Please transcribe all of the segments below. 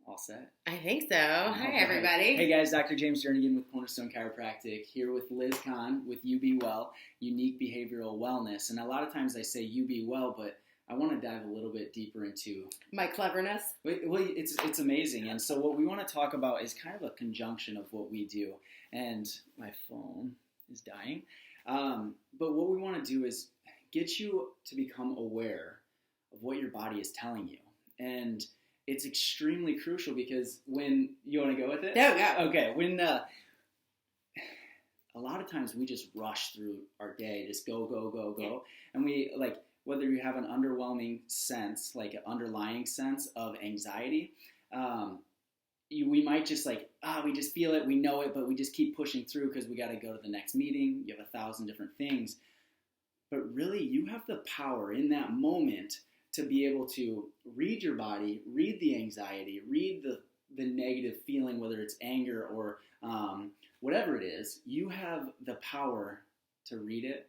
All set. I think so. Hi, everybody. Hey guys, Dr. James Jernigan with Cornerstone Chiropractic here with Liz Kahn with You Be Well, Unique Behavioral Wellness. And a lot of times I say You Be Well, but I want to dive a little bit deeper into my cleverness. Well, it's amazing. And so what we want to talk about is kind of a conjunction of what we do. And my phone is dying. But what we want to do is get you to become aware of what your body is telling you. And it's extremely crucial because when you want to go with it? No, yeah. Okay. When a lot of times we just rush through our day, just go. Yeah. And we whether you have an underwhelming sense, like an underlying sense of anxiety, we might just we just feel it, we know it, but we just keep pushing through because we got to go to the next meeting. You have 1,000 different things. But really, you have the power in that moment to be able to read your body, read the anxiety, read the negative feeling, whether it's anger or whatever it is. You have the power to read it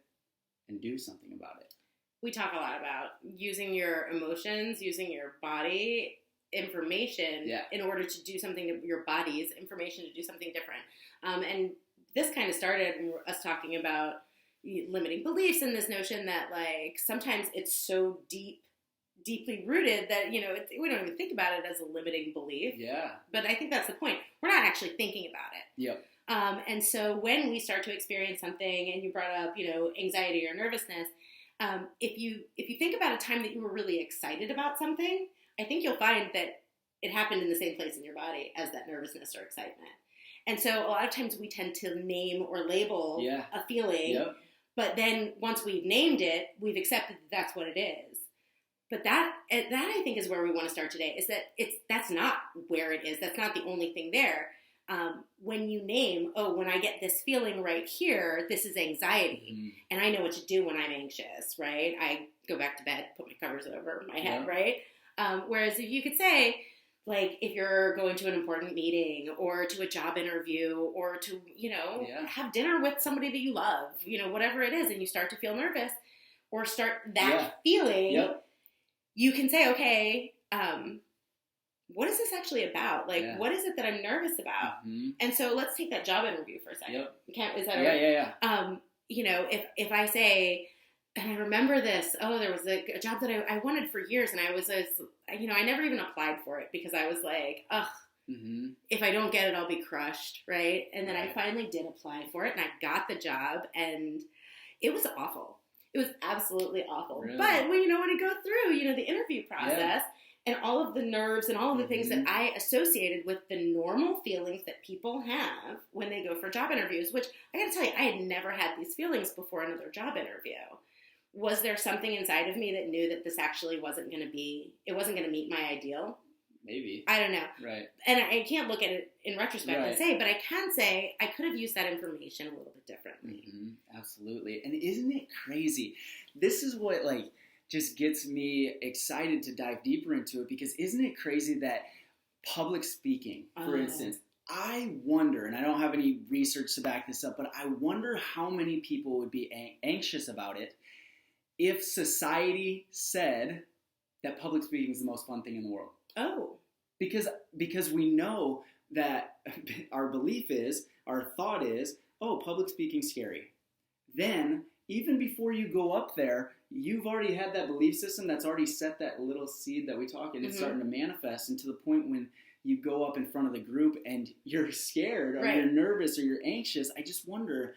and do something about it. We talk a lot about using your emotions, using your body information in order to do something to your body's information to do something different. And this kind of started us talking about limiting beliefs and this notion that sometimes it's so deeply rooted that, we don't even think about it as a limiting belief. Yeah. But I think that's the point. We're not actually thinking about it. Yep. And so when we start to experience something, and you brought up, anxiety or nervousness, if you think about a time that you were really excited about something, I think you'll find that it happened in the same place in your body as that nervousness or excitement. And so a lot of times we tend to name or label a feeling, but then once we've named it, we've accepted that that's what it is. But that I think is where we want to start today, is that that's not where it is. That's not the only thing there. When you name, when I get this feeling right here, this is anxiety, and I know what to do when I'm anxious, right? I go back to bed, put my covers over my head, right? Whereas if you could say, if you're going to an important meeting or to a job interview or to, have dinner with somebody that you love, whatever it is, and you start to feel nervous or start that feeling, you can say, okay, what is this actually about? What is it that I'm nervous about? Mm-hmm. And so let's take that job interview for a second. Is that right? Yeah. If I say, and I remember this, there was a job that I wanted for years, and I never even applied for it because I was like, if I don't get it, I'll be crushed, right? And then I finally did apply for it, and I got the job, and it was awful. It was absolutely awful. Really? But when you go through, the interview process and all of the nerves and all of the things that I associated with the normal feelings that people have when they go for job interviews, which I got to tell you, I had never had these feelings before another job interview. Was there something inside of me that knew that this actually wasn't going to meet my ideal? Maybe. I don't know. Right. And I can't look at it in retrospect and say, but I can say I could have used that information a little bit differently. Mm-hmm. Absolutely. And isn't it crazy? This is what just gets me excited to dive deeper into it, because isn't it crazy that public speaking, for instance, I wonder, and I don't have any research to back this up, but I wonder how many people would be anxious about it if society said that public speaking is the most fun thing in the world. Oh. Because we know that our belief is, our thought is, public speaking's scary. Then, even before you go up there, you've already had that belief system that's already set that little seed that we talk, and it's starting to manifest, and to the point when you go up in front of the group and you're scared or you're nervous or you're anxious. I just wonder,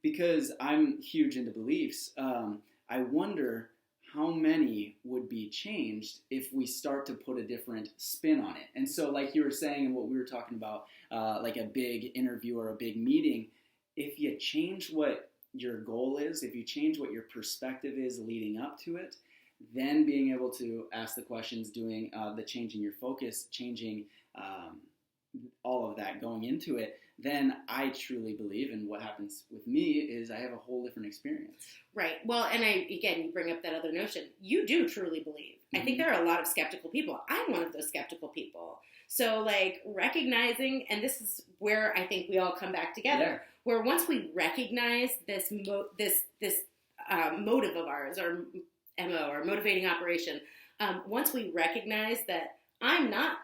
because I'm huge into beliefs, I wonder how many would be changed if we start to put a different spin on it. And so like you were saying and what we were talking about, like a big interview or a big meeting, if you change what your goal is, if you change what your perspective is leading up to it, then being able to ask the questions, doing the changing your focus, changing all of that going into it, then I truly believe, and what happens with me is I have a whole different experience. Right. Well, and you bring up that other notion. You do truly believe. Mm-hmm. I think there are a lot of skeptical people. I'm one of those skeptical people. So recognizing, and this is where I think we all come back together, where once we recognize this motive of ours, or MO, or motivating operation, once we recognize that I'm not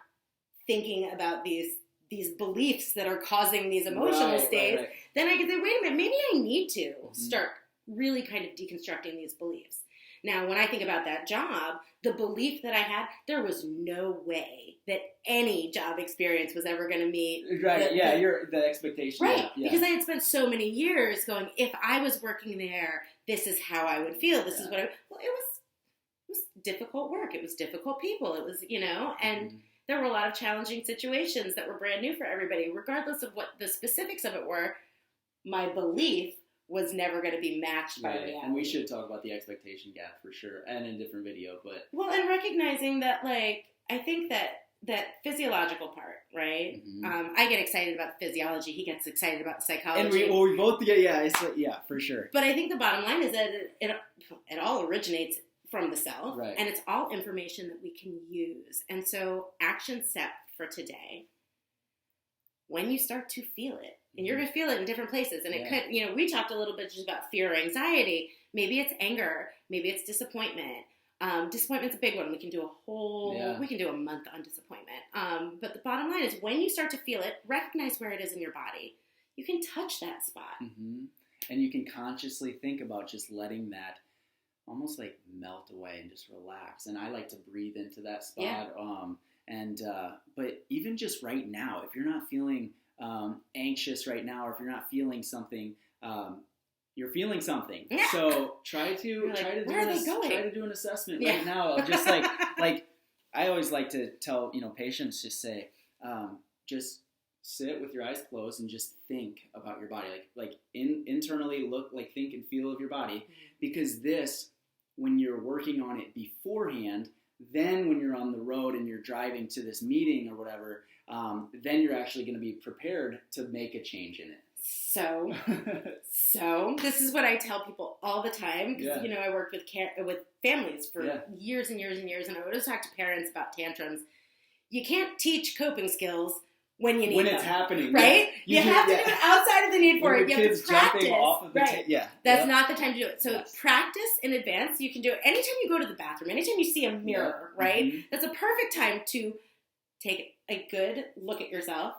thinking about these beliefs that are causing these emotional states, then I can say, wait a minute, maybe I need to start really kind of deconstructing these beliefs. Now, when I think about that job, the belief that I had, there was no way that any job experience was ever going to meet. Right, the expectation. Right, yeah. Because I had spent so many years going, if I was working there, this is how I would feel. This is what it was difficult work. It was difficult people. It was, and there were a lot of challenging situations that were brand new for everybody. Regardless of what the specifics of it were, my belief was never going to be matched by reality. And we should talk about the expectation gap for sure, and in a different video. But and recognizing that, like, I think that physiological part, right? I get excited about the physiology. He gets excited about the psychology. And we both get, for sure. But I think the bottom line is that it all originates from the self, right. And it's all information that we can use. And so, action step for today: when you start to feel it, and you're going to feel it in different places, and it could, we talked a little bit just about fear or anxiety. Maybe it's anger, maybe it's disappointment. Disappointment's a big one. We can do we can do a month on disappointment. But the bottom line is, when you start to feel it, recognize where it is in your body. You can touch that spot. And you can consciously think about just letting that almost like melt away and just relax. And I like to breathe into that spot. But even just right now, if you're not feeling anxious right now, or if you're not feeling something, you're feeling something. Yeah. So try to do an assessment right now of just like I always like to tell patients, just say, just sit with your eyes closed and just think about your body, internally look, think and feel of your body, because this, when you're working on it beforehand, then when you're on the road and you're driving to this meeting or whatever, then you're actually going to be prepared to make a change in it. So this is what I tell people all the time, because I worked with families for years and years and years, and I always talk to parents about tantrums. You can't teach coping skills when you need them. When it's happening, right? You have to do it outside of the need for it. You have to practice. Off of the That's not the time to do it. So practice in advance. You can do it anytime you go to the bathroom, anytime you see a mirror, right? That's a perfect time to take a good look at yourself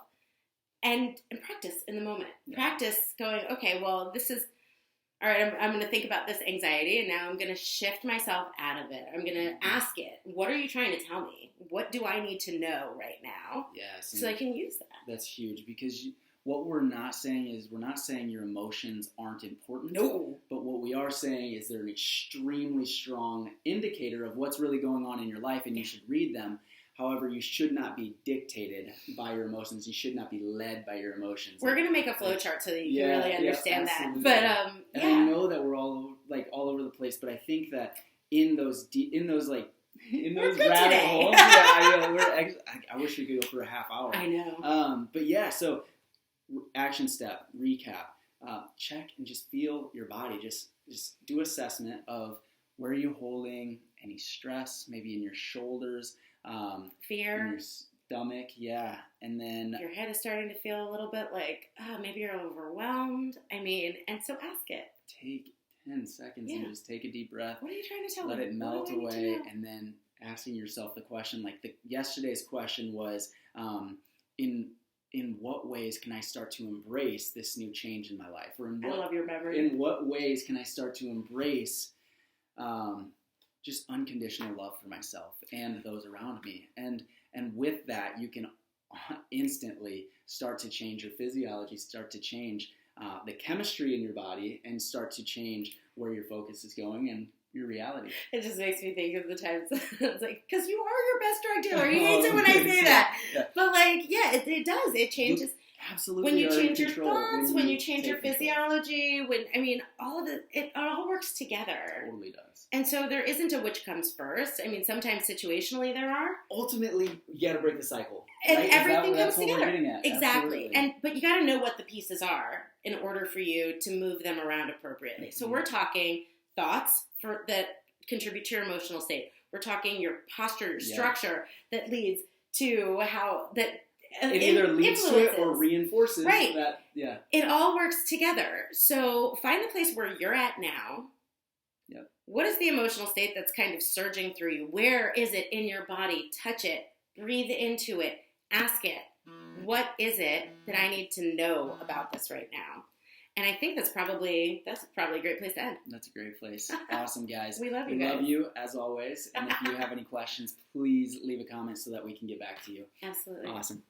and practice in the moment. Practice going, okay, well, this is, all right, I'm going to think about this anxiety, and now I'm going to shift myself out of it. I'm going to ask it, what are you trying to tell me? What do I need to know right now? Yes. So I can use that. That's huge, because what we're not saying is, we're not saying your emotions aren't important. No. But what we are saying is they're an extremely strong indicator of what's really going on in your life, and you should read them. However, you should not be dictated by your emotions. You should not be led by your emotions. We're going to make a flow chart so that you can really understand that. But and I know that we're all over the place, but I think that in those rabbit holes, I wish we could go for a half hour. I know. So action step, recap, check and just feel your body. Just do assessment of where you're holding any stress, maybe in your shoulders. Fear, in your stomach, and then your head is starting to feel a little bit like, maybe you're overwhelmed. And so ask it. Take 10 seconds and just take a deep breath. What are you trying to tell me? Let it melt away, and then asking yourself the question, yesterday's question was, in what ways can I start to embrace this new change in my life? Or I love your memory. In what ways can I start to embrace just unconditional love for myself and those around me? And with that, you can instantly start to change your physiology, start to change the chemistry in your body, and start to change where your focus is going and your reality. It just makes me think of the times it's like, because you are your best drug dealer. He hates it when I say that. Yeah. But it does. It changes. Absolutely. When you change your thoughts, when you change your physiology, all of it all works together. It totally does. And so there isn't a which comes first. Sometimes situationally there are. Ultimately, you got to break the cycle. And right? everything comes that's together. What we're getting at. Exactly. But you got to know what the pieces are in order for you to move them around appropriately. Mm-hmm. So we're talking thoughts that contribute to your emotional state. We're talking your posture, your structure that leads to how that. It either leads to it or reinforces that. Yeah. It all works together. So find the place where you're at now. Yep. What is the emotional state that's kind of surging through you? Where is it in your body? Touch it. Breathe into it. Ask it, what is it that I need to know about this right now? And I think that's probably a great place to end. That's a great place. Awesome, guys. We love you We guys. love you, as always. And if you have any questions, please leave a comment so that we can get back to you. Absolutely. Awesome.